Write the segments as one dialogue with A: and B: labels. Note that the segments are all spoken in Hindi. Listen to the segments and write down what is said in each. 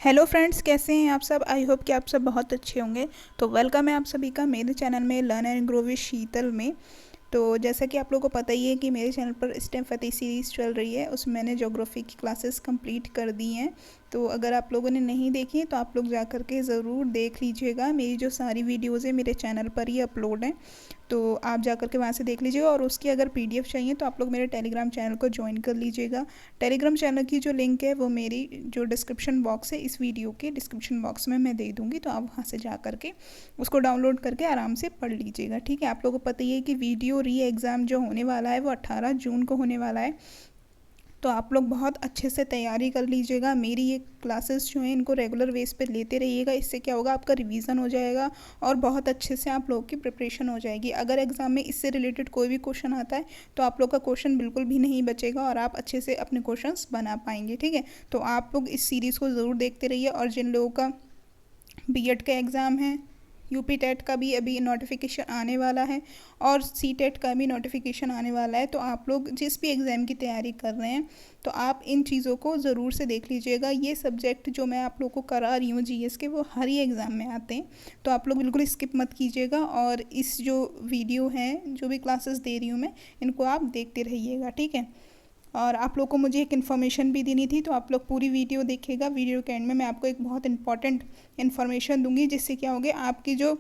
A: हेलो फ्रेंड्स, कैसे हैं आप सब। आई होप कि आप सब बहुत अच्छे होंगे। तो वेलकम है आप सभी का मेरे चैनल में लर्न एंड ग्रो विद शीतल में। तो जैसा कि आप लोगों को पता ही है कि मेरे चैनल पर स्टेम फतेह सीरीज़ चल रही है, उसमें मैंने ज्योग्राफी की क्लासेस कंप्लीट कर दी हैं। तो अगर आप लोगों ने नहीं देखी तो आप लोग जा कर के ज़रूर देख लीजिएगा। मेरी जो सारी वीडियोज़ है मेरे चैनल पर ही अपलोड हैं, तो आप जा कर के वहाँ से देख लीजिएगा। और उसकी अगर पीडीएफ चाहिए तो आप लोग मेरे टेलीग्राम चैनल को ज्वाइन कर लीजिएगा। टेलीग्राम चैनल की जो लिंक है वो मेरी जो डिस्क्रिप्शन बॉक्स है, इस वीडियो के डिस्क्रिप्शन बॉक्स में मैं दे दूँगी, तो आप वहाँ से जा कर के उसको डाउनलोड करके आराम से पढ़ लीजिएगा। ठीक है, आप लोगों को पता ही है कि वीडियो री एग्ज़ाम जो होने वाला है वो 18 जून को होने वाला है। तो आप लोग बहुत अच्छे से तैयारी कर लीजिएगा। मेरी ये क्लासेस जो हैं इनको रेगुलर बेस पे लेते रहिएगा। इससे क्या होगा, आपका रिवीजन हो जाएगा और बहुत अच्छे से आप लोगों की प्रिपरेशन हो जाएगी। अगर एग्ज़ाम में इससे रिलेटेड कोई भी क्वेश्चन आता है तो आप लोग का क्वेश्चन बिल्कुल भी नहीं बचेगा और आप अच्छे से अपने क्वेश्चंस बना पाएंगे। ठीक है, तो आप लोग इस सीरीज़ को ज़रूर देखते रहिए। और जिन लोगों का बीएड का एग्ज़ाम है, यूपी टेट का भी अभी नोटिफिकेशन आने वाला है और सी टेट का भी नोटिफिकेशन आने वाला है, तो आप लोग जिस भी एग्ज़ाम की तैयारी कर रहे हैं तो आप इन चीज़ों को ज़रूर से देख लीजिएगा। ये सब्जेक्ट जो मैं आप लोग को करा रही हूँ जीएस के, वो हर ही एग्ज़ाम में आते हैं, तो आप लोग बिल्कुल स्किप मत कीजिएगा। और इस जो वीडियो हैं, जो भी क्लासेस दे रही हूँ मैं, इनको आप देखते रहिएगा। ठीक है, और आप लोग को मुझे एक इन्फॉर्मेशन भी देनी थी, तो आप लोग पूरी वीडियो देखिएगा। वीडियो के एंड में मैं आपको एक बहुत इंपॉर्टेंट इन्फॉर्मेशन दूंगी, जिससे क्या होगा, आपकी जो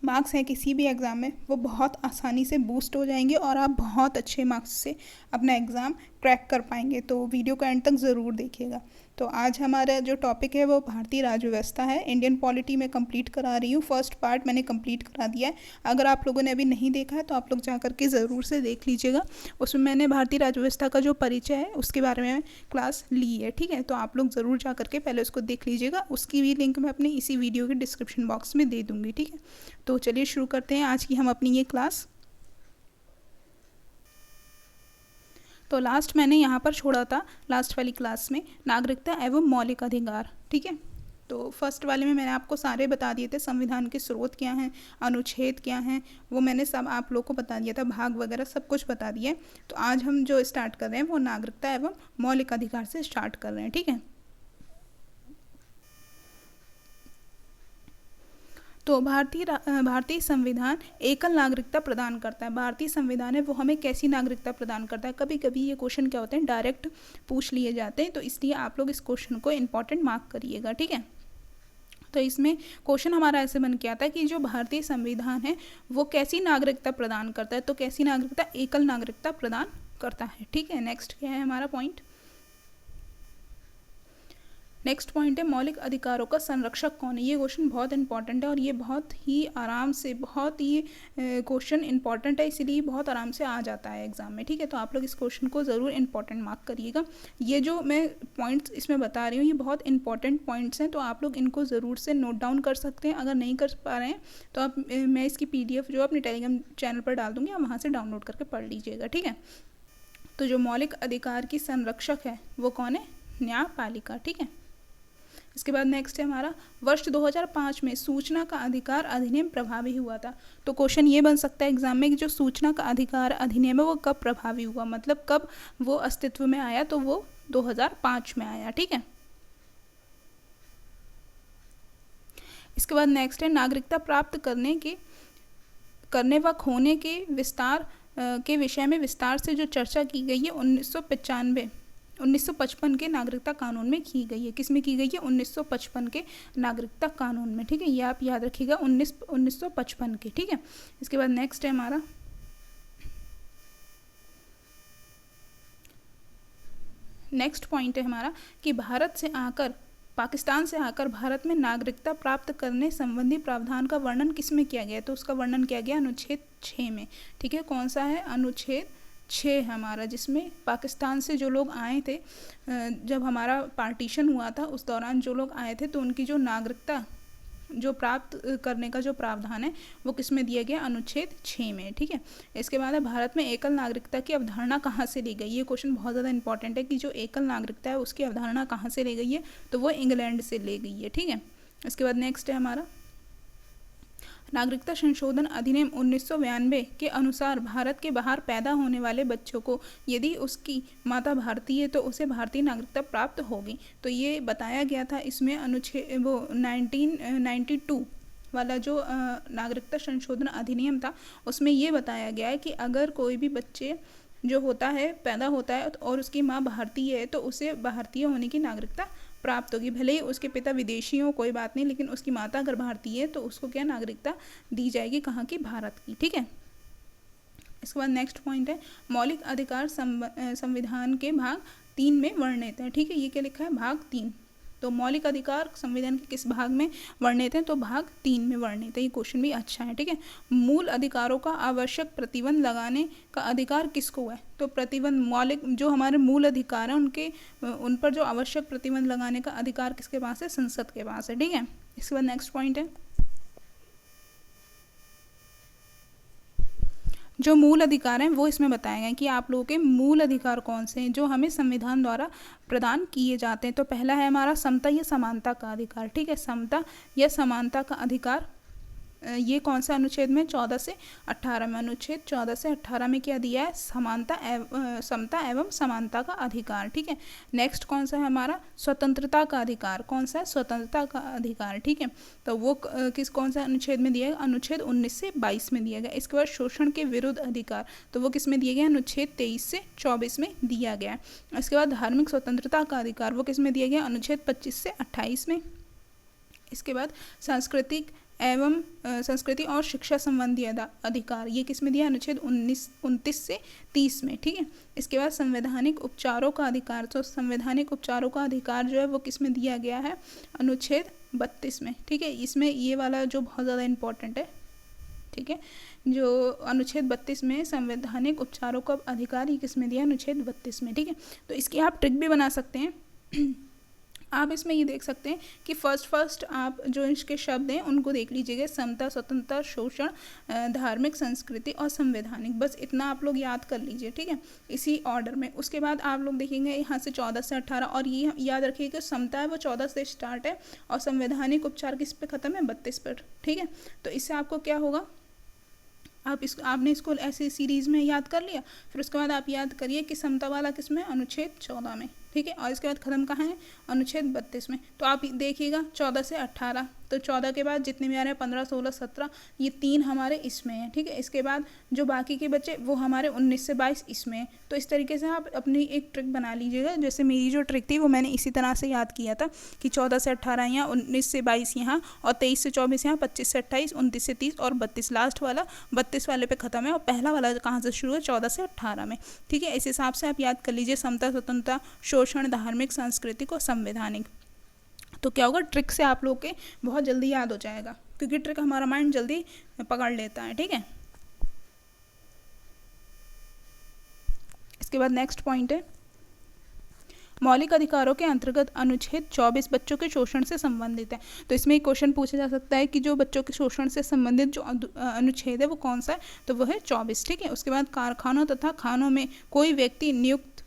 A: मार्क्स हैं किसी भी एग्ज़ाम में वो बहुत आसानी से बूस्ट हो जाएंगे और आप बहुत अच्छे मार्क्स से अपना एग्ज़ाम क्रैक कर पाएंगे। तो वीडियो का एंड तक ज़रूर देखिएगा। तो आज हमारा जो टॉपिक है वो भारतीय राज्य व्यवस्था है। इंडियन पॉलिटी में कंप्लीट करा रही हूँ, फर्स्ट पार्ट मैंने कंप्लीट करा दिया है। अगर आप लोगों ने अभी नहीं देखा है तो आप लोग जा करके ज़रूर से देख लीजिएगा। उसमें मैंने भारतीय राज्य व्यवस्था का जो परिचय है उसके बारे में क्लास ली है। ठीक है, तो आप लोग ज़रूर जा करके पहले उसको देख लीजिएगा। उसकी भी लिंक मैं अपनी इसी वीडियो के डिस्क्रिप्शन बॉक्स में दे दूँगी। ठीक है, तो चलिए शुरू करते हैं आज की हम अपनी ये क्लास। तो लास्ट मैंने यहाँ पर छोड़ा था, लास्ट वाली क्लास में, नागरिकता एवं मौलिक अधिकार। ठीक है, तो फर्स्ट वाले में मैंने आपको सारे बता दिए थे, संविधान के स्रोत क्या हैं, अनुच्छेद क्या हैं, वो मैंने सब आप लोग को बता दिया था, भाग वगैरह सब कुछ बता दिया। तो आज हम जो स्टार्ट कर रहे हैं वो नागरिकता एवं मौलिक अधिकार से स्टार्ट कर रहे हैं। ठीक है, तो भारतीय संविधान एकल नागरिकता प्रदान करता है। भारतीय संविधान है वो हमें कैसी नागरिकता प्रदान करता है। कभी कभी ये क्वेश्चन क्या होते हैं, डायरेक्ट पूछ लिए जाते हैं, तो इसलिए आप लोग इस क्वेश्चन को इंपॉर्टेंट मार्क करिएगा। ठीक है, तो इसमें क्वेश्चन हमारा ऐसे बन के आता है कि जो भारतीय संविधान है वो कैसी नागरिकता प्रदान करता है। तो कैसी नागरिकता, एकल नागरिकता प्रदान करता है। ठीक है, नेक्स्ट क्या है हमारा पॉइंट, नेक्स्ट पॉइंट है मौलिक अधिकारों का संरक्षक कौन है। ये क्वेश्चन बहुत इंपॉर्टेंट है और ये बहुत ही आराम से, बहुत ही क्वेश्चन इंपॉर्टेंट है, इसीलिए बहुत आराम से आ जाता है एग्जाम में। ठीक है, तो आप लोग इस क्वेश्चन को ज़रूर इंपॉर्टेंट मार्क करिएगा। ये जो मैं पॉइंट्स इसमें बता रही हूँ ये बहुत इंपॉर्टेंट पॉइंट्स हैं, तो आप लोग इनको ज़रूर से नोट डाउन कर सकते हैं। अगर नहीं कर पा रहे हैं तो आप मैं इसकी PDF जो अपने टेलीग्राम चैनल पर डाल दूँगी, आप वहाँ से डाउनलोड करके पढ़ लीजिएगा। ठीक है, तो जो मौलिक अधिकार की संरक्षक है वो कौन है, न्यायपालिका। ठीक है, इसके बाद नेक्स्ट है हमारा, वर्ष 2005 में सूचना का अधिकार अधिनियम प्रभावी हुआ था। तो क्वेश्चन ये बन सकता है एग्जाम में कि जो सूचना का अधिकार अधिनियम है वो कब प्रभावी हुआ, मतलब कब वो अस्तित्व में आया, तो वो 2005 में आया। ठीक है, इसके बाद नेक्स्ट है नागरिकता प्राप्त करने व खोने के विस्तार के विषय में विस्तार से जो चर्चा की गई है 1955 के नागरिकता कानून में की गई है। किस में की गई है, 1955 के नागरिकता कानून में। ठीक है, ये आप याद रखिएगा, 1955 के। ठीक है, इसके बाद नेक्स्ट है हमारा, नेक्स्ट पॉइंट है हमारा कि पाकिस्तान से आकर भारत में नागरिकता प्राप्त करने संबंधी प्रावधान का वर्णन किस में किया गया। तो उसका वर्णन किया गया अनुच्छेद 6 में। ठीक है, कौन सा है, अनुच्छेद 6 हमारा, जिसमें पाकिस्तान से जो लोग आए थे, जब हमारा पार्टीशन हुआ था उस दौरान जो लोग आए थे तो उनकी जो नागरिकता जो प्राप्त करने का जो प्रावधान है वो किस में दिया गया, अनुच्छेद 6 में। ठीक है, इसके बाद है भारत में एकल नागरिकता की अवधारणा कहाँ से ली गई। ये क्वेश्चन बहुत ज़्यादा इंपॉर्टेंट है कि जो एकल नागरिकता है उसकी अवधारणा कहाँ से ली गई है, तो वो इंग्लैंड से ली गई है। ठीक है, इसके बाद नेक्स्ट है हमारा, नागरिकता संशोधन अधिनियम 1992 के अनुसार भारत के बाहर पैदा होने वाले बच्चों को यदि उसकी माता भारतीय है तो उसे भारतीय नागरिकता प्राप्त होगी। तो ये बताया गया था इसमें अनुच्छेद वो 1992 वाला जो नागरिकता संशोधन अधिनियम था, उसमें ये बताया गया है कि अगर कोई भी बच्चे जो होता है पैदा होता है और उसकी माँ भारतीय है तो उसे भारतीय होने की नागरिकता प्राप्त होगी। भले ही उसके पिता विदेशी हो कोई बात नहीं, लेकिन उसकी माता अगर भारतीय है तो उसको क्या नागरिकता दी जाएगी, कहाँ की, भारत की। ठीक है। इसके बाद नेक्स्ट पॉइंट है मौलिक अधिकार संविधान के भाग 3 में वर्णित है। ठीक है, ये क्या लिखा है, भाग 3। तो मौलिक अधिकार संविधान के किस भाग में वर्णित है, तो भाग 3 में वर्णित है। ये क्वेश्चन भी अच्छा है। ठीक है। मूल अधिकारों का आवश्यक प्रतिबंध लगाने का अधिकार किसको है, तो प्रतिबंध मौलिक जो हमारे मूल अधिकार हैं उन पर जो आवश्यक प्रतिबंध लगाने का अधिकार किसके पास है, संसद के पास है। ठीक है। इसके बाद नेक्स्ट पॉइंट है जो मूल अधिकार हैं वो इसमें बताए गए कि आप लोगों के मूल अधिकार कौन से हैं जो हमें संविधान द्वारा प्रदान किए जाते हैं। तो पहला है हमारा समता या समानता का अधिकार। ठीक है, समता या समानता का अधिकार ये कौन सा अनुच्छेद में, 14 से 18 में। अनुच्छेद 14 से 18 में क्या दिया है, समता एवं समानता का अधिकार। ठीक है। नेक्स्ट कौन सा है हमारा, स्वतंत्रता का अधिकार। कौन सा है, स्वतंत्रता का अधिकार। ठीक है, तो वो कौन सा अनुच्छेद में दिया है, अनुच्छेद 19 से 22 में दिया गया। इसके बाद शोषण के विरुद्ध अधिकार, तो वो किस में दिया गया, अनुच्छेद 23 से 24 में दिया गया है। इसके बाद धार्मिक स्वतंत्रता का अधिकार, वो किस में दिया गया, अनुच्छेद 25 से 28 में। इसके बाद संस्कृति और शिक्षा संबंधी अधिकार, ये किस में दिया, अनुच्छेद 29 से 30 में। ठीक है। इसके बाद संवैधानिक उपचारों का अधिकार, तो संवैधानिक उपचारों का अधिकार जो है वो किस में दिया गया है, अनुच्छेद 32 में। ठीक है, इसमें ये वाला जो बहुत ज़्यादा इम्पोर्टेंट है। ठीक है, जो अनुच्छेद 32 में संवैधानिक उपचारों का अधिकार, ये किस में दिया, अनुच्छेद 32 में। ठीक है, तो इसकी आप ट्रिक भी बना सकते हैं। आप इसमें ये देख सकते हैं कि फर्स्ट आप जो इसके शब्द हैं उनको देख लीजिएगा, समता, स्वतंत्रता, शोषण, धार्मिक, संस्कृति और संवैधानिक। बस इतना आप लोग याद कर लीजिए। ठीक है, इसी ऑर्डर में। उसके बाद आप लोग देखेंगे यहाँ से 14 से 18, और ये याद रखिएगा समता है वो 14 से स्टार्ट है और संवैधानिक उपचार किस पे ख़त्म है, 32 पर। ठीक है, तो इससे आपको क्या होगा, आपने इसको ऐसे सीरीज़ में याद कर लिया। फिर उसके बाद आप याद करिए कि समता वाला किस में, अनुच्छेद 14 में। ठीक है, और इसके बाद ख़त्म कहाँ है, अनुच्छेद 32 में। तो आप देखिएगा 14 से 18, तो 14 के बाद जितने भी आ रहे हैं 15, 16, 17, ये 3 हमारे इसमें हैं। ठीक है, इसके बाद जो बाकी के बच्चे वो हमारे 19 से 22 इसमें हैं। तो इस तरीके से आप अपनी एक ट्रिक बना लीजिएगा। जैसे मेरी जो ट्रिक थी वो मैंने इसी तरह से याद किया था कि 14 से 18 यहाँ, 19 से 22 यहाँ, और 23 से 24 यहाँ, 25 से 28, 29 से 30 और 32 लास्ट वाला 32 वाले पे ख़त्म है। और पहला वाला कहाँ से शुरू है, 14 से 18 में। ठीक है, इस हिसाब से आप याद कर लीजिए, समता, स्वतंत्रता, शोषण, धार्मिक, सांस्कृतिक और संवैधानिक। तो क्या होगा, ट्रिक से आप लोग के बहुत जल्दी याद हो जाएगा, क्योंकि ट्रिक हमारा माइंड जल्दी पकड़ लेता है। ठीक है, इसके बाद नेक्स्ट पॉइंट है मौलिक अधिकारों के अंतर्गत अनुच्छेद 24 बच्चों के शोषण से संबंधित है। तो इसमें एक क्वेश्चन पूछा जा सकता है कि जो बच्चों के शोषण से संबंधित जो अनुच्छेद है वो कौन सा है, तो वह है 24। ठीक है, उसके बाद कारखानों तथा खानों में कोई व्यक्ति नियुक्त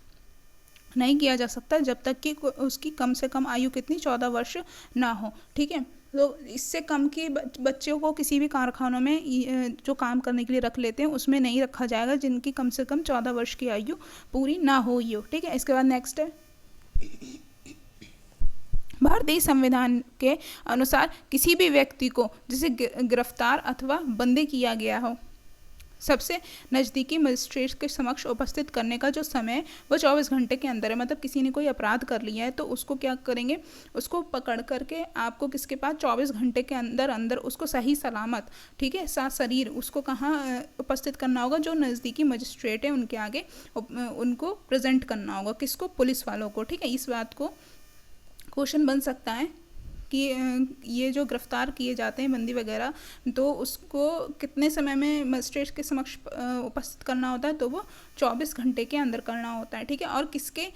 A: नहीं किया जा सकता जब तक कि उसकी कम से कम आयु कितनी, 14 वर्ष ना हो। ठीक है, तो इससे कम के बच्चों को किसी भी कारखानों में जो काम करने के लिए रख लेते हैं उसमें नहीं रखा जाएगा जिनकी कम से कम 14 वर्ष की आयु पूरी ना हो ही हो। ठीक है, इसके बाद नेक्स्ट है भारतीय संविधान के अनुसार किसी भी व्यक्ति को जिसे गिरफ्तार अथवा बंदी किया गया हो सबसे नज़दीकी मजिस्ट्रेट के समक्ष उपस्थित करने का जो समय है वो 24 घंटे के अंदर है। मतलब किसी ने कोई अपराध कर लिया है तो उसको क्या करेंगे, उसको पकड़ करके आपको किसके पास 24 घंटे के अंदर अंदर उसको सही सलामत, ठीक है, साथ शरीर उसको कहाँ उपस्थित करना होगा, जो नज़दीकी मजिस्ट्रेट है उनके आगे उनको प्रेजेंट करना होगा। किसको, पुलिस वालों को। ठीक है, इस बात को क्वेश्चन बन सकता है कि ये जो गिरफ्तार किए जाते हैं बंदी वगैरह, तो उसको कितने समय में मजिस्ट्रेट के समक्ष उपस्थित करना होता है, तो वो 24 घंटे के अंदर करना होता है। ठीक है, और किसके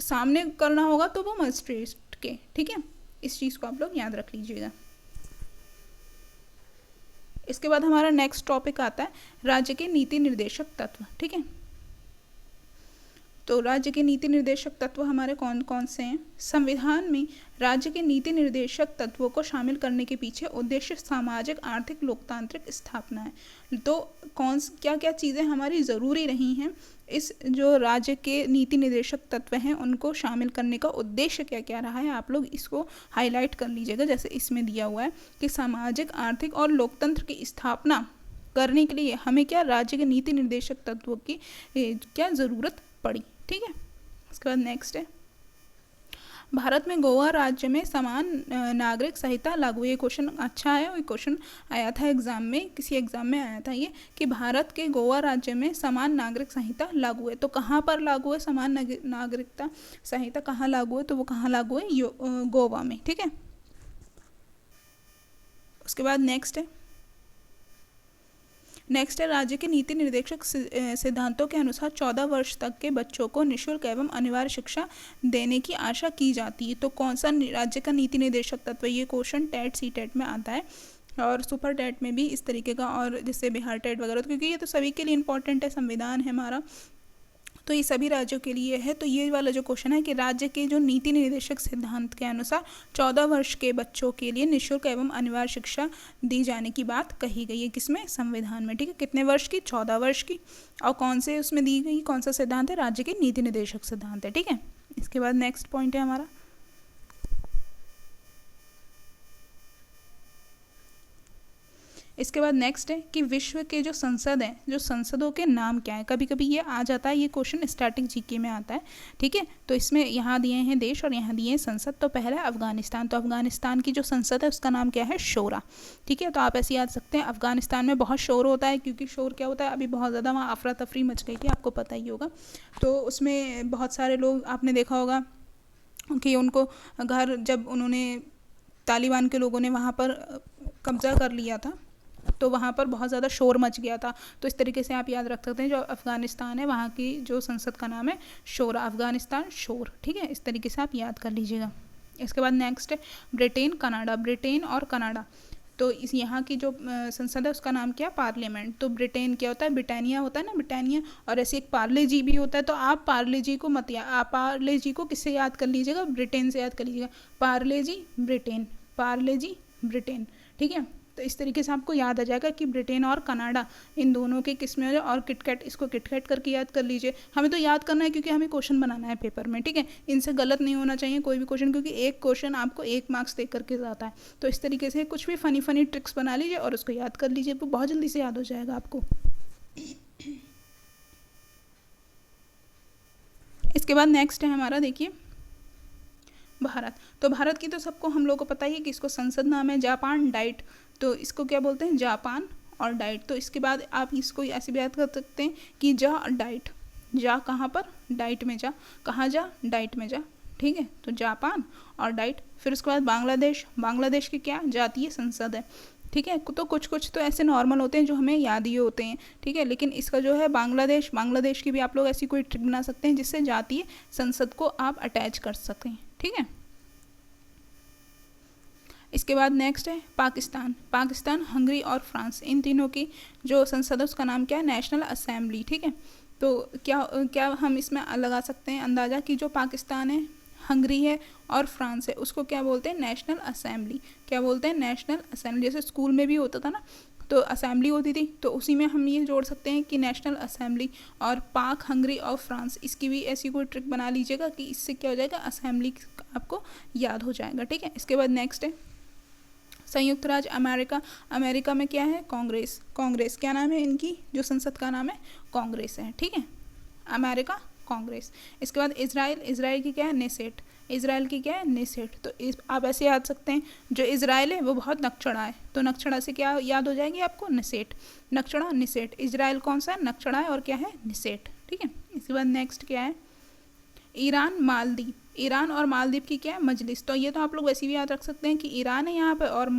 A: सामने करना होगा, तो वो मजिस्ट्रेट के। ठीक है, इस चीज़ को आप लोग याद रख लीजिएगा। इसके बाद हमारा नेक्स्ट टॉपिक आता है राज्य के नीति निर्देशक तत्व। ठीक है, तो राज्य के नीति निर्देशक तत्व हमारे कौन कौन से हैं? संविधान में राज्य के नीति निर्देशक तत्वों को शामिल करने के पीछे उद्देश्य सामाजिक, आर्थिक, लोकतांत्रिक स्थापना है। तो क्या क्या चीज़ें हमारी ज़रूरी रही हैं इस जो राज्य के नीति निर्देशक तत्व हैं उनको शामिल करने का उद्देश्य क्या क्या रहा है, आप लोग इसको हाईलाइट कर लीजिएगा। जैसे इसमें दिया हुआ है कि सामाजिक, आर्थिक और लोकतंत्र की स्थापना करने के लिए हमें क्या राज्य के नीति निर्देशक तत्वों की क्या ज़रूरत पड़ी। ठीक है, उसके बाद नेक्स्ट है, भारत में गोवा राज्य में समान नागरिक संहिता लागू। ये क्वेश्चन अच्छा है, ये क्वेश्चन आया था एग्जाम में, किसी एग्जाम में आया था ये कि भारत के गोवा राज्य में समान नागरिक संहिता लागू है। तो कहाँ पर लागू है समान नागरिकता संहिता, कहाँ लागू है? तो वो कहाँ लागू है? गोवा में। ठीक है, उसके बाद नेक्स्ट है राज्य के नीति निर्देशक सिद्धांतों के अनुसार 14 वर्ष तक के बच्चों को निःशुल्क एवं अनिवार्य शिक्षा देने की आशा की जाती है। तो कौन सा राज्य का नीति निर्देशक तत्व? ये क्वेश्चन टेट सीटेट में आता है और सुपर टेट में भी इस तरीके का, और जैसे बिहार टेट वगैरह, तो क्योंकि ये तो सभी के लिए इंपॉर्टेंट है, संविधान है हमारा, तो ये सभी राज्यों के लिए है। तो ये वाला जो क्वेश्चन है कि राज्य के जो नीति निर्देशक सिद्धांत के अनुसार 14 वर्ष के बच्चों के लिए निःशुल्क एवं अनिवार्य शिक्षा दी जाने की बात कही गई है। किसमें? संविधान में। ठीक है, कितने वर्ष की? 14 वर्ष की। और कौन से उसमें दी गई, कौन सा सिद्धांत है? राज्य के नीति निर्देशक सिद्धांत है। ठीक है, इसके बाद नेक्स्ट पॉइंट है हमारा, इसके बाद नेक्स्ट है कि विश्व के जो संसद हैं, जो संसदों के नाम क्या है? कभी कभी ये आ जाता है, ये क्वेश्चन स्टैटिक जीके में आता है। ठीक है, तो इसमें यहाँ दिए हैं देश और यहाँ दिए हैं संसद। तो पहला है अफगानिस्तान, तो अफगानिस्तान की जो संसद है उसका नाम क्या है? शोरा। ठीक है, तो आप ऐसे याद सकते हैं, अफगानिस्तान में बहुत शोर होता है, क्योंकि शोर क्या होता है, अभी बहुत ज़्यादा वहाँ अफरा तफरी मच गई थी, आपको पता ही होगा। तो उसमें बहुत सारे लोग, आपने देखा होगा कि उनको घर, जब उन्होंने तालिबान के लोगों ने वहाँ पर कब्जा कर लिया था तो वहाँ पर बहुत ज़्यादा शोर मच गया था। तो इस तरीके से आप याद रख सकते हैं, जो अफ़गानिस्तान है वहाँ की जो संसद का नाम है शोर, अफ़गानिस्तान शोर। ठीक है, इस तरीके से आप याद कर लीजिएगा। इसके बाद नेक्स्ट है ब्रिटेन कनाडा, ब्रिटेन और कनाडा। तो इस यहाँ की जो संसद है उसका नाम क्या? पार्लियामेंट। तो ब्रिटेन क्या होता है? ब्रिटानिया होता है ना, ब्रिटानिया। और ऐसे एक पार्ले जी भी होता है, तो आप पार्ले जी को मत आप पार्ले जी को किससे याद कर लीजिएगा? ब्रिटेन से याद कर लीजिएगा। पार्ले जी ब्रिटेन, पार्ले जी ब्रिटेन। ठीक है, तो इस तरीके से आपको याद आ जाएगा कि ब्रिटेन और कनाडा इन दोनों के किस में हो जाए। और किटकैट, इसको किटकैट करके याद कर लीजिए। हमें तो याद करना है क्योंकि हमें क्वेश्चन बनाना है पेपर में। ठीक है, इनसे गलत नहीं होना चाहिए कोई भी क्वेश्चन, क्योंकि एक क्वेश्चन आपको 1 मार्क्स दे करके जाता है। तो इस तरीके से कुछ भी फनी फनी ट्रिक्स बना लीजिए और उसको याद कर लीजिए, तो बहुत जल्दी से याद हो जाएगा आपको। इसके बाद नेक्स्ट है हमारा, देखिए भारत। तो भारत की तो सबको हम लोग को पता ही है कि इसको संसद नाम है जापान डाइट। तो इसको क्या बोलते हैं? जापान और डाइट। तो इसके बाद आप इसको ऐसे भी याद कर सकते हैं कि जा डाइट, जा कहाँ पर? डाइट में जा, कहाँ जा? डाइट में जा। ठीक है, तो जापान और डाइट। फिर उसके बाद बांग्लादेश, बांग्लादेश की क्या? जातीय संसद है। ठीक है, तो कुछ कुछ तो ऐसे नॉर्मल होते हैं जो हमें याद ही होते हैं। ठीक है, लेकिन इसका जो है बांग्लादेश, बांग्लादेश की भी आप लोग ऐसी कोई ट्रिक बना सकते हैं जिससे जातीय संसद को आप अटैच कर सकें। ठीक है, इसके बाद नेक्स्ट है पाकिस्तान। पाकिस्तान, हंगरी और फ्रांस, इन तीनों की जो संसद है उसका नाम क्या है? National assembly. ठीक है, तो क्या हम इसमें लगा सकते हैं अंदाज़ा कि जो पाकिस्तान है, हंगरी है और फ्रांस है, उसको क्या बोलते हैं? National assembly. क्या बोलते हैं? National assembly. जैसे स्कूल में भी होता था ना, तो असेंबली होती थी, तो उसी में हम ये जोड़ सकते हैं कि नेशनल असेंबली। और पाक, हंगरी और फ्रांस, इसकी भी ऐसी कोई ट्रिक बना लीजिएगा कि इससे क्या हो जाएगा? असेंबली आपको याद हो जाएगा। ठीक है, इसके बाद नेक्स्ट है संयुक्त राज्य अमेरिका। अमेरिका में क्या है? कांग्रेस। कांग्रेस क्या नाम है इनकी? जो संसद का नाम है कांग्रेस है। ठीक है, अमेरिका कांग्रेस। इसके बाद इजराइल, इजराइल की क्या है? नेसेट। इजराइल की क्या है? नेसेट। तो आप ऐसे याद सकते हैं, जो इजराइल है वो बहुत नकचड़ा है, तो नकचड़ा से क्या याद हो जाएगी आपको? नेसेट। नकचड़ा, नेसेट। इजराइल कौन सा है? नकचड़ा है, और क्या है? नेसेट। ठीक है, इसके बाद नेक्स्ट क्या है? ईरान, मालदीव। ईरान और मालदीव की क्या है? मजलिस। तो ये तो आप लोग वैसे भी याद रख सकते हैं कि ईरान है यहाँ पे और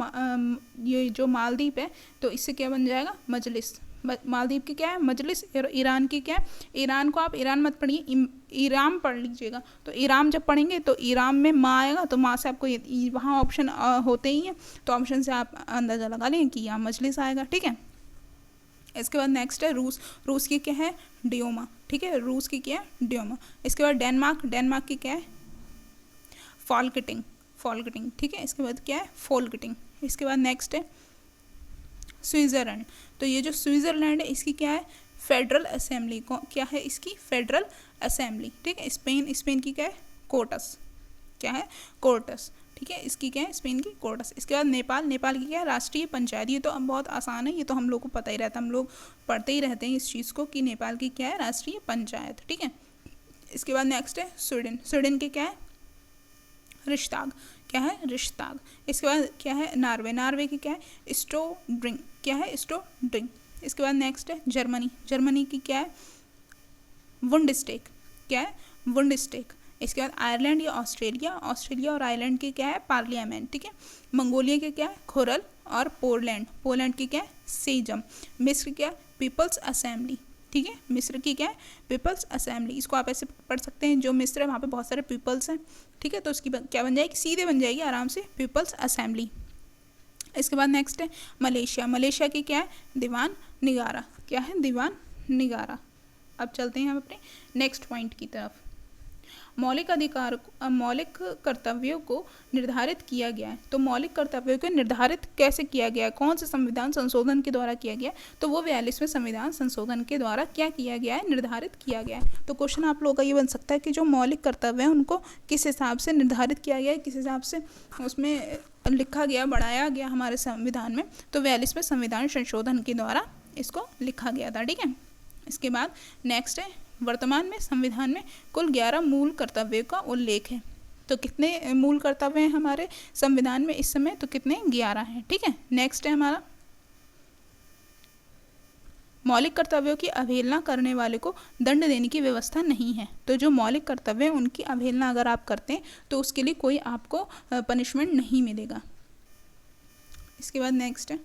A: ये जो मालदीव है, तो इससे क्या बन जाएगा? मजलिस। मालदीव की क्या है? मजलिस। और ईरान की क्या है? ईरान को आप ईरान मत पढ़िए, ईराम पढ़ लीजिएगा। तो ईराम जब पढ़ेंगे तो ईराम में माँ आएगा, तो माँ से आपको वहाँ ऑप्शन होते ही हैं, तो ऑप्शन से आप अंदाज़ा लगा लें कि यहाँ मजलिस आएगा। ठीक है, इसके बाद नेक्स्ट है रूस। रूस की क्या है? डियोमा। ठीक है, रूस की क्या है? डियोमा। इसके बाद डेनमार्क। डेनमार्क की क्या है? फॉल्केटिंग। फॉल्केटिंग। ठीक है, इसके बाद क्या है? फोल्केटिंग। इसके बाद नेक्स्ट है स्विट्ज़रलैंड। तो ये जो स्विट्ज़रलैंड है इसकी क्या है? Federal assembly. को क्या है इसकी? Federal assembly. ठीक है, स्पेन। स्पेन की क्या है? कोर्टस। क्या है? कोर्टस। ठीक है, इसकी क्या है? स्पेन की कोर्टस। इसके बाद नेपाल। नेपाल की क्या है? राष्ट्रीय पंचायत। ये तो अब बहुत आसान है, ये तो हम लोग को पता ही रहता है, हम लोग पढ़ते ही रहते हैं इस चीज़ को कि नेपाल की क्या है? राष्ट्रीय पंचायत। ठीक है, इसके बाद नेक्स्ट है स्वीडन। स्वीडन की क्या है? रिश्ताग। क्या है? रिश्ताग। इसके बाद क्या है? नार्वे। नार्वे की क्या है? स्टोड्रिंग। क्या है? स्टोड्रिंग। इसके बाद नेक्स्ट है जर्मनी। जर्मनी की क्या है? वुंडस्टेक। क्या है? वुंडस्टेक। इसके बाद आयरलैंड या ऑस्ट्रेलिया। ऑस्ट्रेलिया और आयरलैंड की क्या है? पार्लियामेंट। ठीक है, मंगोलिया की क्या है? खोरल। और पोलैंड। पोलैंड की क्या है? सेजम। मिस्र की क्या है? People's assembly. ठीक है, मिस्र की क्या है? People's assembly. इसको आप ऐसे पढ़ सकते हैं, जो मिस्र है वहाँ पे बहुत सारे पीपल्स हैं। ठीक है, तो उसकी क्या बन जाएगी? सीधे बन जाएगी आराम से, पीपल्स असेंबली। इसके बाद नेक्स्ट है मलेशिया। मलेशिया की क्या है? दीवान निगारा। क्या है? दीवान निगारा। अब चलते हैं हम अपने नेक्स्ट पॉइंट की तरफ। मौलिक अधिकार, मौलिक कर्तव्यों को निर्धारित किया गया है। तो मौलिक कर्तव्यों को निर्धारित कैसे किया गया है? कौन से संविधान संशोधन के द्वारा किया गया? तो वो 42वें संविधान संशोधन के द्वारा क्या किया गया है? निर्धारित किया गया है। तो क्वेश्चन आप लोगों का ये बन सकता है कि जो मौलिक कर्तव्य हैं उनको किस हिसाब से निर्धारित किया गया है, किस हिसाब से उसमें लिखा गया, बढ़ाया गया हमारे संविधान में? तो 42वें संविधान संशोधन के द्वारा इसको लिखा गया था। ठीक है, इसके बाद नेक्स्ट है वर्तमान में संविधान में कुल 11 मूल कर्तव्यों का उल्लेख है। तो कितने मूल कर्तव्य हैं हमारे संविधान में इस समय? तो कितने? 11 हैं। ठीक है, नेक्स्ट है हमारा मौलिक कर्तव्यों की अवहेलना करने वाले को दंड देने की व्यवस्था नहीं है। तो जो मौलिक कर्तव्य हैं उनकी अवहेलना अगर आप करते हैं तो उसके लिए कोई आपको पनिशमेंट नहीं मिलेगा। इसके बाद नेक्स्ट है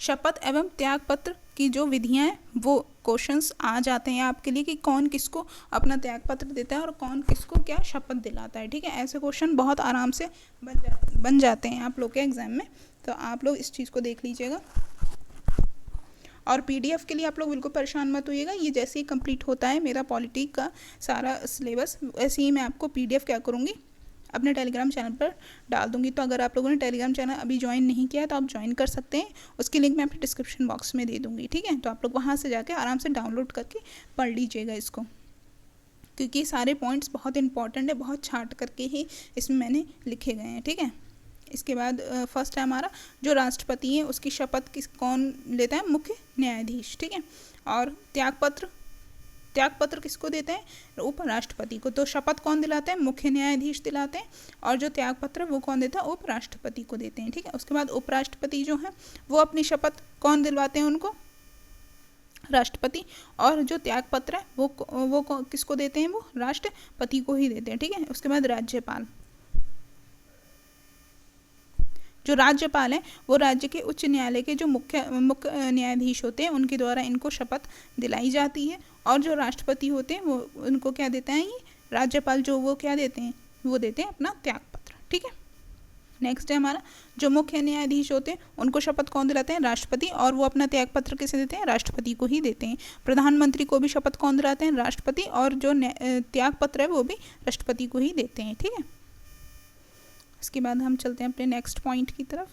A: शपथ एवं त्याग पत्र की जो विधियां हैं, वो क्वेश्चंस आ जाते हैं आपके लिए कि कौन किसको अपना त्याग पत्र देता है और कौन किसको क्या शपथ दिलाता है। ठीक है, ऐसे क्वेश्चन बहुत आराम से बन जाते हैं आप लोग के एग्जाम में, तो आप लोग इस चीज़ को देख लीजिएगा। और पीडीएफ के लिए आप लोग बिल्कुल परेशान मत होइएगा, ये जैसे ही कंप्लीट होता है मेरा पॉलिटी का सारा सिलेबस, वैसे ही मैं आपको पीडीएफ क्या करूँगी, अपने टेलीग्राम चैनल पर डाल दूंगी। तो अगर आप लोगों ने टेलीग्राम चैनल अभी ज्वाइन नहीं किया है तो आप ज्वाइन कर सकते हैं, उसकी लिंक मैं अपने डिस्क्रिप्शन बॉक्स में दे दूँगी। ठीक है, तो आप लोग वहाँ से जाके आराम से डाउनलोड करके पढ़ लीजिएगा इसको, क्योंकि सारे पॉइंट्स बहुत इंपॉर्टेंट है, बहुत छाट करके ही इसमें मैंने लिखे गए हैं। ठीक है, इसके बाद फर्स्ट है हमारा जो राष्ट्रपति है उसकी शपथ कौन लेता है? मुख्य न्यायाधीश। ठीक है, और त्याग पत्र किसको देते हैं? उपराष्ट्रपति को। तो शपथ कौन दिलाते हैं? मुख्य न्यायाधीश दिलाते हैं, और जो त्याग पत्र वो कौन देता है? उपराष्ट्रपति को देते हैं। ठीक है, उसके बाद उपराष्ट्रपति जो है वो अपनी शपथ कौन दिलवाते हैं उनको? राष्ट्रपति। और जो त्याग पत्र है वो किसको देते हैं? वो राष्ट्रपति को ही देते हैं। ठीक है, उसके बाद राज्यपाल। जो राज्यपाल हैं वो राज्य के उच्च न्यायालय के जो मुख्य न्यायाधीश होते हैं उनके द्वारा इनको शपथ दिलाई जाती है। और जो राष्ट्रपति होते हैं वो उनको क्या देते हैं? ये राज्यपाल जो वो क्या देते हैं? वो देते हैं अपना त्याग पत्र। ठीक है, नेक्स्ट है हमारा जो मुख्य न्यायाधीश होते हैं उनको शपथ कौन दिलाते हैं? राष्ट्रपति। और वो अपना त्याग पत्र किसे देते हैं? राष्ट्रपति को ही देते हैं। प्रधानमंत्री को भी शपथ कौन दिलाते हैं? राष्ट्रपति। और जो त्याग पत्र है वो भी राष्ट्रपति को ही देते हैं। ठीक है, इसके बाद हम चलते हैं अपने नेक्स्ट पॉइंट की तरफ।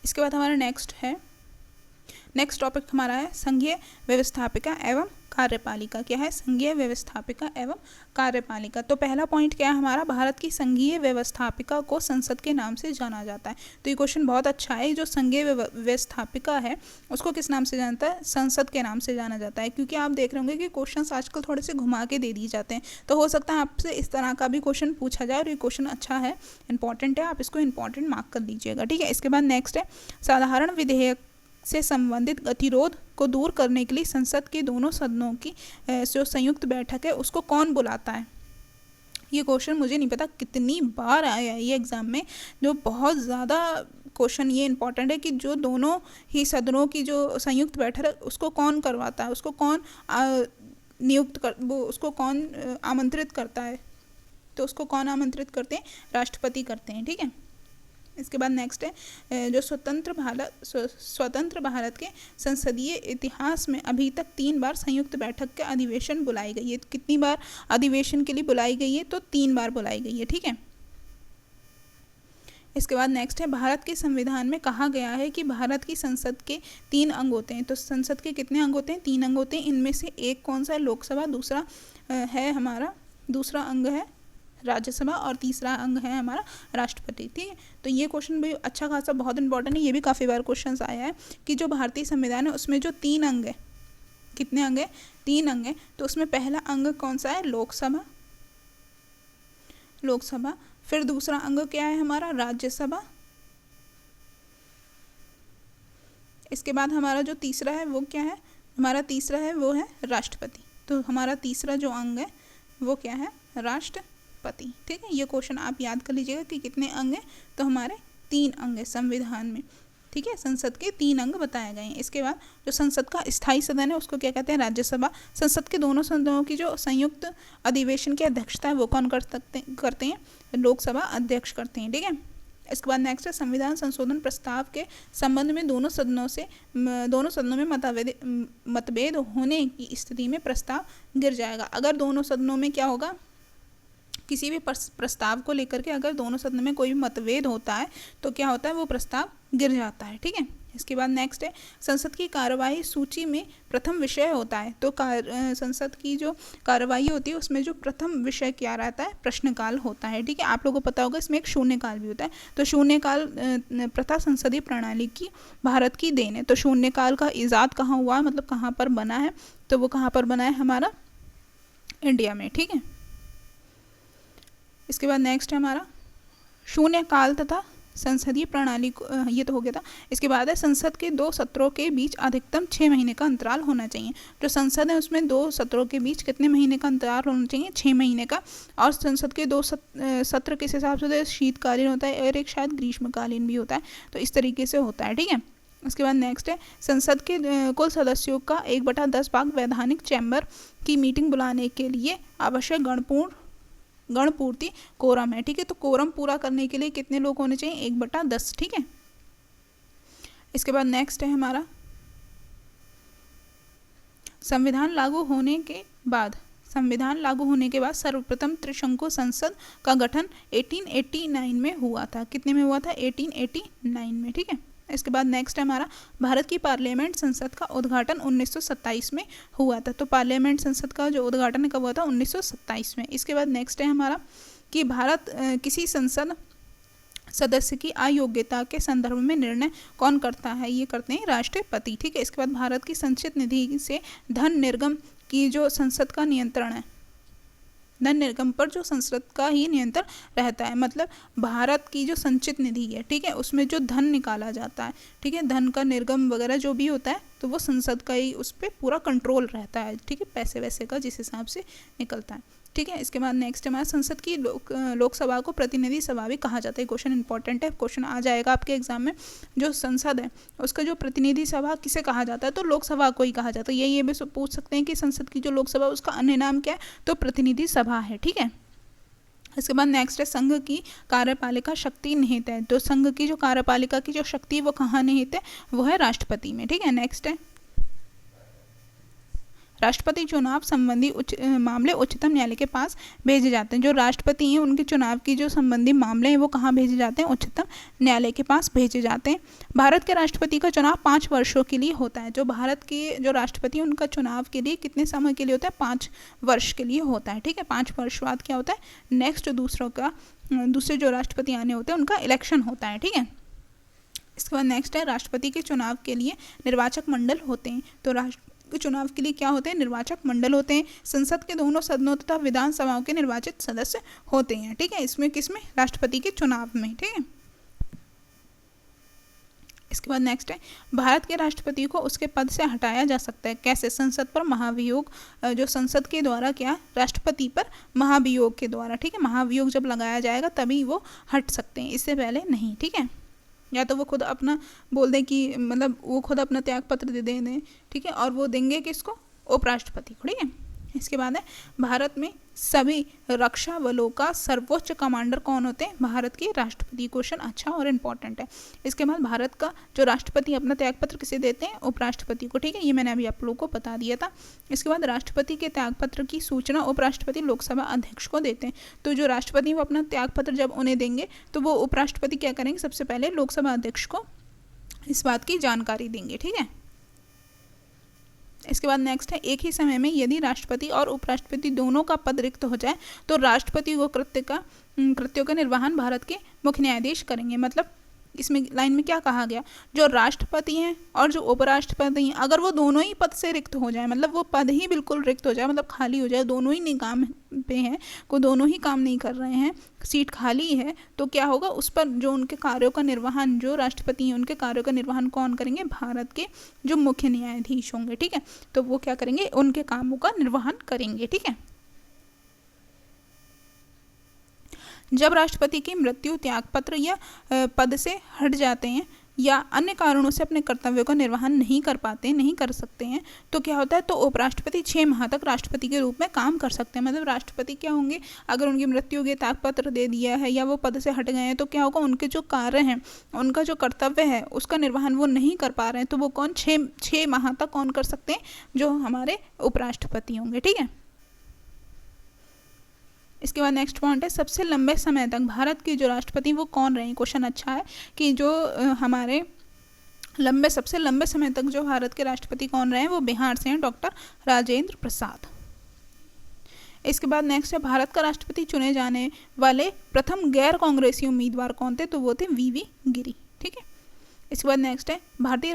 A: इसके बाद हमारा नेक्स्ट टॉपिक हमारा है संघीय व्यवस्थापिका एवं कार्यपालिका। क्या है? संघीय व्यवस्थापिका एवं कार्यपालिका। तो पहला पॉइंट क्या है हमारा? भारत की संघीय व्यवस्थापिका को संसद के नाम से जाना जाता है। तो ये क्वेश्चन बहुत अच्छा है। जो संघीय व्यवस्थापिका है उसको किस नाम से जानता है? संसद के नाम से जाना जाता है। क्योंकि आप देख रहे होंगे कि क्वेश्चन आजकल थोड़े से घुमा के दे दिए जाते हैं, तो हो सकता है आपसे इस तरह का भी क्वेश्चन पूछा जाए, और ये क्वेश्चन अच्छा है, इंपॉर्टेंट है, आप इसको इंपॉर्टेंट मार्क कर लीजिएगा। ठीक है, इसके बाद नेक्स्ट है साधारण विधेयक से संबंधित गतिरोध को दूर करने के लिए संसद के दोनों सदनों की जो संयुक्त बैठक है उसको कौन बुलाता है? ये क्वेश्चन मुझे नहीं पता कितनी बार आया है ये एग्ज़ाम में, जो बहुत ज़्यादा क्वेश्चन ये इंपॉर्टेंट है कि जो दोनों ही सदनों की जो संयुक्त बैठक है उसको कौन करवाता है, उसको कौन उसको कौन आमंत्रित करता है? तो उसको कौन आमंत्रित करते हैं? राष्ट्रपति करते हैं। ठीक है, इसके बाद नेक्स्ट है जो स्वतंत्र भारत के संसदीय इतिहास में अभी तक 3 बार संयुक्त बैठक के अधिवेशन बुलाई गई है। कितनी बार अधिवेशन के लिए बुलाई गई है? तो 3 बार बुलाई गई है, ठीक है। इसके बाद नेक्स्ट है भारत के संविधान में कहा गया है कि भारत की संसद के 3 अंग होते हैं। तो संसद के कितने अंग होते हैं? 3 अंग होते हैं। इनमें से एक कौन सा है? लोकसभा, दूसरा है हमारा दूसरा अंग है राज्यसभा और तीसरा अंग है हमारा राष्ट्रपति, ठीक है। तो ये क्वेश्चन भी अच्छा खासा बहुत इंपॉर्टेंट है, ये भी काफ़ी बार क्वेश्चन आया है कि जो भारतीय संविधान है उसमें जो 3 अंग है, कितने अंग है? 3 अंग है। तो उसमें पहला अंग कौन सा है? लोकसभा। फिर दूसरा अंग क्या है हमारा? राज्यसभा। इसके बाद हमारा जो तीसरा है वो क्या है? हमारा तीसरा है वो है राष्ट्रपति। तो हमारा तीसरा जो अंग है वो क्या है? राष्ट्रपति, ठीक है। ये क्वेश्चन आप याद कर लीजिएगा कि कितने अंग हैं। तो हमारे 3 अंग है संविधान में, ठीक है। संसद के 3 अंग बताए गए हैं। इसके बाद जो संसद का स्थायी सदन है उसको क्या कहते हैं? राज्यसभा। संसद के दोनों सदनों की जो संयुक्त अधिवेशन की अध्यक्षता है वो कौन करते हैं? लोकसभा अध्यक्ष करते हैं, ठीक है। इसके बाद नेक्स्ट है संविधान संशोधन प्रस्ताव के संबंध में दोनों सदनों में मतभेद होने की स्थिति में प्रस्ताव गिर जाएगा। अगर दोनों सदनों में क्या होगा? किसी भी प्रस्ताव को लेकर के अगर दोनों सदनों में कोई भी मतभेद होता है तो क्या होता है? वो प्रस्ताव गिर जाता है, ठीक है। इसके बाद नेक्स्ट है संसद की कार्यवाही सूची में प्रथम विषय होता है। तो संसद की जो कार्यवाही होती है उसमें जो प्रथम विषय क्या रहता है? प्रश्नकाल होता है, ठीक है। आप लोगों को पता होगा इसमें एक शून्यकाल भी होता है। तो शून्यकाल प्रथा संसदीय प्रणाली की भारत की देन है। तो शून्यकाल का इजाद कहाँ हुआ, मतलब कहाँ पर बना है? तो वो कहाँ पर बना है? हमारा इंडिया में, ठीक है। इसके बाद नेक्स्ट है हमारा शून्यकाल तथा संसदीय प्रणाली को, ये तो हो गया था। इसके बाद है संसद के 2 सत्रों के बीच अधिकतम 6 महीने का अंतराल होना चाहिए। जो संसद है उसमें 2 सत्रों के बीच कितने महीने का अंतराल होना चाहिए? 6 महीने का। और संसद के 2 सत्र किस हिसाब से? शीतकालीन होता है और एक शायद ग्रीष्मकालीन भी होता है। तो इस तरीके से होता है, ठीक है। उसके बाद नेक्स्ट है संसद के कुल सदस्यों का 1/10 भाग वैधानिक चैम्बर की मीटिंग बुलाने के लिए आवश्यक गणपूर्ति कोरम है, ठीक है। तो कोरम पूरा करने के लिए कितने लोग होने चाहिए? 1/10, ठीक है। इसके बाद नेक्स्ट है हमारा संविधान लागू होने के बाद सर्वप्रथम त्रिशंकु संसद का गठन 1889 में हुआ था। कितने में हुआ था? 1889 में, ठीक है। इसके बाद नेक्स्ट है हमारा भारत की पार्लियामेंट संसद का उद्घाटन 1927 में हुआ था। तो पार्लियामेंट संसद का जो उद्घाटन कब हुआ था? 1927 में। इसके बाद नेक्स्ट है हमारा कि भारत किसी संसद सदस्य की अयोग्यता के संदर्भ में निर्णय कौन करता है? ये करते हैं राष्ट्रपति, ठीक है। इसके बाद भारत की संचित निधि से धन निर्गम की जो संसद का नियंत्रण है, धन निर्गम पर जो संसद का ही नियंत्रण रहता है। मतलब भारत की जो संचित निधि है, ठीक है, उसमें जो धन निकाला जाता है, ठीक है, धन का निर्गम वगैरह जो भी होता है तो वो संसद का ही उस पर पूरा कंट्रोल रहता है, ठीक है, पैसे वैसे का जिस हिसाब से निकलता है, ठीक है। इसके बाद नेक्स्ट हमारा संसद की लोकसभा को प्रतिनिधि सभा भी कहा जाता है। क्वेश्चन इंपॉर्टेंट है, क्वेश्चन आ जाएगा आपके एग्जाम में। जो संसद है उसका जो प्रतिनिधि सभा किसे कहा जाता है? तो लोकसभा को ही कहा जाता है। ये भी पूछ सकते हैं कि संसद की जो लोकसभा उसका अन्य नाम क्या है? तो प्रतिनिधि सभा है, ठीक है। इसके बाद नेक्स्ट है संघ की कार्यपालिका शक्ति निहित है। तो संघ की जो कार्यपालिका की जो शक्ति है वो कहाँ निहित है? वो है राष्ट्रपति में, ठीक है। नेक्स्ट है राष्ट्रपति चुनाव संबंधी मामले उच्चतम न्यायालय के पास भेजे जाते हैं। जो राष्ट्रपति हैं उनके चुनाव की जो संबंधी मामले हैं वो कहाँ भेजे जाते हैं? उच्चतम न्यायालय के पास भेजे जाते हैं। भारत के राष्ट्रपति का चुनाव 5 वर्षों के लिए होता है। जो भारत के जो राष्ट्रपति हैं उनका चुनाव के लिए कितने समय के लिए होता है? 5 वर्ष के लिए होता है, ठीक है। 5 वर्ष बाद क्या होता है? नेक्स्ट दूसरे जो राष्ट्रपति आने होते हैं उनका इलेक्शन होता है, ठीक है। इसके बाद नेक्स्ट है राष्ट्रपति के चुनाव के लिए निर्वाचक मंडल होते हैं। तो के चुनाव के लिए क्या होते हैं? निर्वाचक मंडल होते हैं। संसद के दोनों सदनों तथा विधानसभाओं के निर्वाचित सदस्य होते हैं, ठीक है। इसमें किसमें? राष्ट्रपति के चुनाव में, ठीक है। इसके बाद नेक्स्ट है भारत के राष्ट्रपति को उसके पद से हटाया जा सकता है। कैसे? संसद पर महाभियोग, जो संसद के द्वारा क्या? राष्ट्रपति पर महाभियोग के द्वारा, ठीक है। महाभियोग जब लगाया जाएगा तभी वो हट सकते हैं, इससे पहले नहीं, ठीक है। या तो वो खुद अपना बोल दें कि मतलब वो खुद अपना त्याग पत्र दे दें, ठीक है, और वो देंगे किसको? उपराष्ट्रपति को, ठीक है। इसके बाद है भारत में सभी रक्षा बलों का सर्वोच्च कमांडर कौन होते हैं? भारत के राष्ट्रपति। क्वेश्चन अच्छा और इम्पॉर्टेंट है। इसके बाद भारत का जो राष्ट्रपति अपना त्यागपत्र किसे देते हैं? उपराष्ट्रपति को। ठीक है, ये मैंने अभी आप लोगों को बता दिया था। इसके बाद राष्ट्रपति के त्यागपत्र की सूचना उपराष्ट्रपति लोकसभा अध्यक्ष को देते हैं। तो जो राष्ट्रपति वो अपना त्यागपत्र जब उन्हें देंगे तो वो उपराष्ट्रपति क्या करेंगे? सबसे पहले लोकसभा अध्यक्ष को इस बात की जानकारी देंगे। ठीक है, इसके बाद नेक्स्ट है, एक ही समय में यदि राष्ट्रपति और उपराष्ट्रपति दोनों का पद रिक्त हो जाए तो राष्ट्रपति को कृत्यों का निर्वहन भारत के मुख्य न्यायाधीश करेंगे। मतलब इसमें लाइन में क्या कहा गया? जो राष्ट्रपति हैं और जो उपराष्ट्रपति हैं, अगर वो दोनों ही पद से रिक्त हो जाए, मतलब वो पद ही बिल्कुल रिक्त हो जाए, मतलब खाली हो जाए, दोनों ही निकाम पे हैं, को दोनों ही काम नहीं कर रहे हैं, सीट खाली है, तो क्या होगा? उस पर जो उनके कार्यों का निर्वहन, जो राष्ट्रपति हैं उनके कार्यों का निर्वहन कौन करेंगे? भारत के जो मुख्य न्यायाधीश होंगे। ठीक है, तो वो क्या करेंगे? उनके कामों का निर्वहन करेंगे। ठीक है, जब राष्ट्रपति की मृत्यु, त्यागपत्र या पद से हट जाते हैं या अन्य कारणों से अपने कर्तव्यों का निर्वहन नहीं कर सकते हैं तो क्या होता है? तो उपराष्ट्रपति 6 माह तक राष्ट्रपति के रूप में काम कर सकते हैं। मतलब राष्ट्रपति क्या होंगे? अगर उनकी मृत्यु हो गई, त्यागपत्र दे दिया है या वो पद से हट गए हैं तो क्या होगा? उनके जो कार्य हैं, उनका जो कर्तव्य है, उसका निर्वहन वो नहीं कर पा रहे हैं, तो वो कौन? 6 माह तक कौन कर सकते हैं? जो हमारे उपराष्ट्रपति होंगे। ठीक है, इसके बाद नेक्स्ट पॉइंट है, सबसे लंबे समय तक भारत के जो राष्ट्रपति वो कौन रहे? क्वेश्चन अच्छा है कि जो हमारे सबसे लंबे समय तक जो भारत के राष्ट्रपति कौन रहे हैं? वो बिहार से हैं, डॉक्टर राजेंद्र प्रसाद। इसके बाद नेक्स्ट है, भारत का राष्ट्रपति चुने जाने वाले प्रथम गैर कांग्रेसी उम्मीदवार कौन थे? तो वो थे वी गिरी। ठीक है, इसके बाद नेक्स्ट है, भारतीय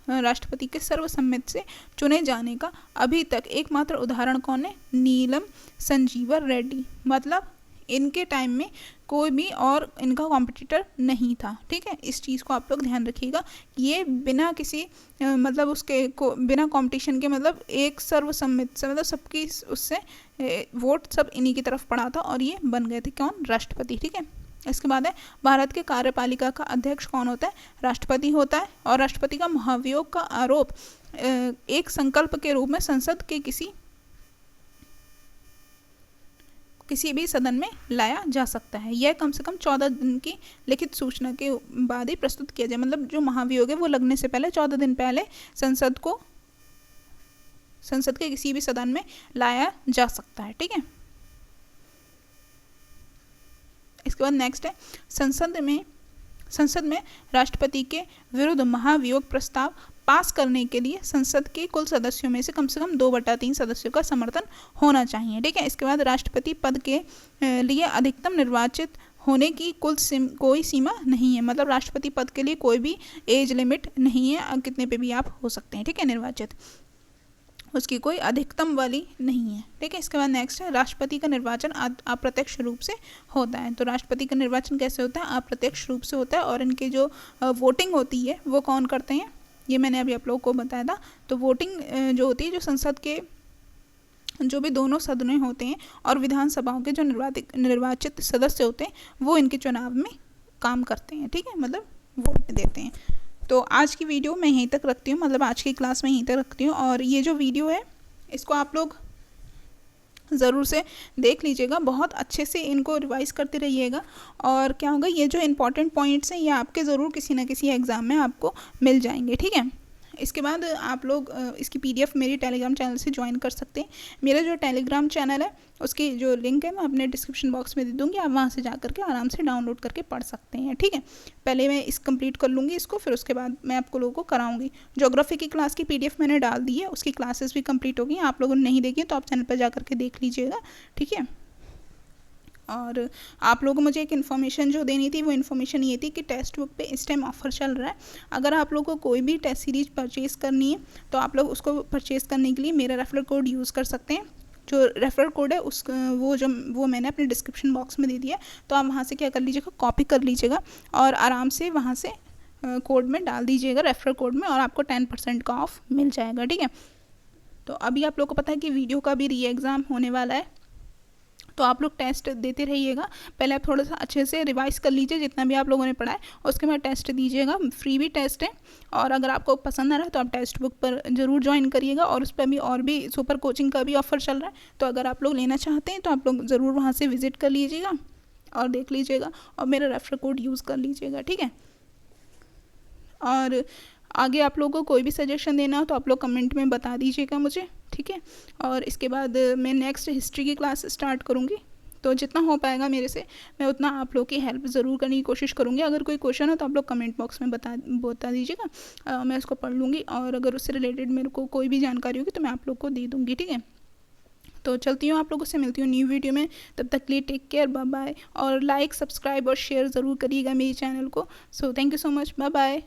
A: राष्ट्रपति के सर्वसम्मति से चुने जाने का अभी तक एकमात्र उदाहरण कौन है? नीलम संजीवा रेड्डी। मतलब इनके टाइम में कोई भी और इनका कॉम्पिटिटर नहीं था। ठीक है, इस चीज़ को आप लोग ध्यान रखिएगा। ये बिना किसी मतलब उसके बिना कंपटीशन के, मतलब एक सर्वसम्मति से, मतलब सबकी उससे वोट सब इन्हीं की तरफ पड़ा था और ये बन गए थे कौन? राष्ट्रपति। ठीक है, इसके बाद है, भारत के कार्यपालिका का अध्यक्ष कौन होता है? राष्ट्रपति होता है। और राष्ट्रपति का महाभियोग का आरोप एक संकल्प के रूप में संसद के किसी भी सदन में लाया जा सकता है। यह कम से कम 14 दिन की लिखित सूचना के बाद ही प्रस्तुत किया जाए। मतलब जो महाभियोग है वो लगने से पहले 14 दिन पहले संसद के किसी भी सदन में लाया जा सकता है। ठीक है, इसके बाद नेक्स्ट है, संसद में राष्ट्रपति के विरुद्ध महाभियोग प्रस्ताव पास करने के लिए संसद के कुल सदस्यों में से कम 2/3 सदस्यों का समर्थन होना चाहिए। ठीक है, इसके बाद राष्ट्रपति पद के लिए अधिकतम निर्वाचित होने की कोई सीमा नहीं है। मतलब राष्ट्रपति पद के लिए कोई भी एज लिमिट नहीं है, कितने पे भी आप हो सकते हैं। ठीक है, निर्वाचित, उसकी कोई अधिकतम वाली नहीं है। ठीक है, इसके बाद नेक्स्ट है, राष्ट्रपति का निर्वाचन अप्रत्यक्ष रूप से होता है। तो राष्ट्रपति का निर्वाचन कैसे होता है? अप्रत्यक्ष रूप से होता है। और इनकी जो वोटिंग होती है वो कौन करते हैं? ये मैंने अभी आप लोगों को बताया था। तो वोटिंग जो होती है, जो संसद के जो भी दोनों सदन होते हैं और विधानसभाओं के जो निर्वाचित सदस्य होते हैं वो इनके चुनाव में काम करते हैं। ठीक है, मतलब वोट देते हैं। तो आज की वीडियो मैं यहीं तक रखती हूँ, मतलब आज की क्लास में यहीं तक रखती हूँ। और ये जो वीडियो है इसको आप लोग ज़रूर से देख लीजिएगा, बहुत अच्छे से इनको रिवाइज़ करते रहिएगा। और क्या होगा, ये जो इंपॉर्टेंट पॉइंट्स हैं ये आपके ज़रूर किसी ना किसी एग्ज़ाम में आपको मिल जाएंगे। ठीक है, इसके बाद आप लोग इसकी PDF मेरी टेलीग्राम चैनल से ज्वाइन कर सकते हैं। मेरा जो टेलीग्राम चैनल है उसकी जो लिंक है मैं अपने डिस्क्रिप्शन बॉक्स में दे दूँगी, आप वहाँ से जा करके आराम से डाउनलोड करके पढ़ सकते हैं। ठीक है, पहले मैं कंप्लीट कर लूँगी इसको, फिर उसके बाद मैं आपको लोगों को कराऊँगी। ज्योग्राफी की क्लास की PDF मैंने डाल दी है, उसकी क्लासेस भी कंप्लीट हो गई। आप लोगों ने नहीं देखी तो आप चैनल पर जा करके देख लीजिएगा। ठीक है, और आप लोगों को मुझे एक इन्फॉर्मेशन जो देनी थी, वो इन्फॉर्मेशन ये थी कि टेक्स्ट बुक पे इस टाइम ऑफ़र चल रहा है। अगर आप लोगों को कोई भी टेस्ट सीरीज परचेज़ करनी है तो आप लोग उसको परचेज़ करने के लिए मेरा रेफरल कोड यूज़ कर सकते हैं। जो रेफरल कोड है वो मैंने अपने डिस्क्रिप्शन बॉक्स में दे दिया है। तो आप वहाँ से क्या कर लीजिएगा, कॉपी कर लीजिएगा और आराम से वहाँ से कोड में डाल दीजिएगा, रेफरल कोड में, और आपको 10% का ऑफ मिल जाएगा। ठीक है, तो अभी आप लोग को पता है कि वीडियो का भी री एग्ज़ाम होने वाला है तो आप लोग टेस्ट देते रहिएगा। पहले आप थोड़ा सा अच्छे से रिवाइज कर लीजिए जितना भी आप लोगों ने पढ़ा है, उसके बाद टेस्ट दीजिएगा। फ्री भी टेस्ट है, और अगर आपको पसंद आ रहा है तो आप टेक्स्ट बुक पर ज़रूर ज्वाइन करिएगा। और उस पर भी और भी सुपर कोचिंग का भी ऑफ़र चल रहा है, तो अगर आप लोग लेना चाहते हैं तो आप लोग ज़रूर वहाँ से विज़िट कर लीजिएगा और देख लीजिएगा, और मेरा रेफर कोड यूज़ कर लीजिएगा, ठीक है। और आगे आप लोगों को कोई भी सजेशन देना हो तो आप लोग कमेंट में बता दीजिएगा मुझे, ठीक है। और इसके बाद मैं नेक्स्ट हिस्ट्री की क्लास स्टार्ट करूँगी, तो जितना हो पाएगा मेरे से मैं उतना आप लोग की हेल्प ज़रूर करने की कोशिश करूँगी। अगर कोई क्वेश्चन हो तो आप लोग कमेंट बॉक्स में बता दीजिएगा, मैं उसको पढ़ लूँगी, और अगर उससे रिलेटेड मेरे को कोई भी जानकारी होगी तो मैं आप लोग को दे दूँगी, ठीक है। तो चलती हूँ, आप लोगों से मिलती हूँ न्यू वीडियो में। तब तक के लिए टेक केयर, बाय बाय। और लाइक, सब्सक्राइब और शेयर ज़रूर करिएगा मेरी चैनल को। So thank you so much, bye bye.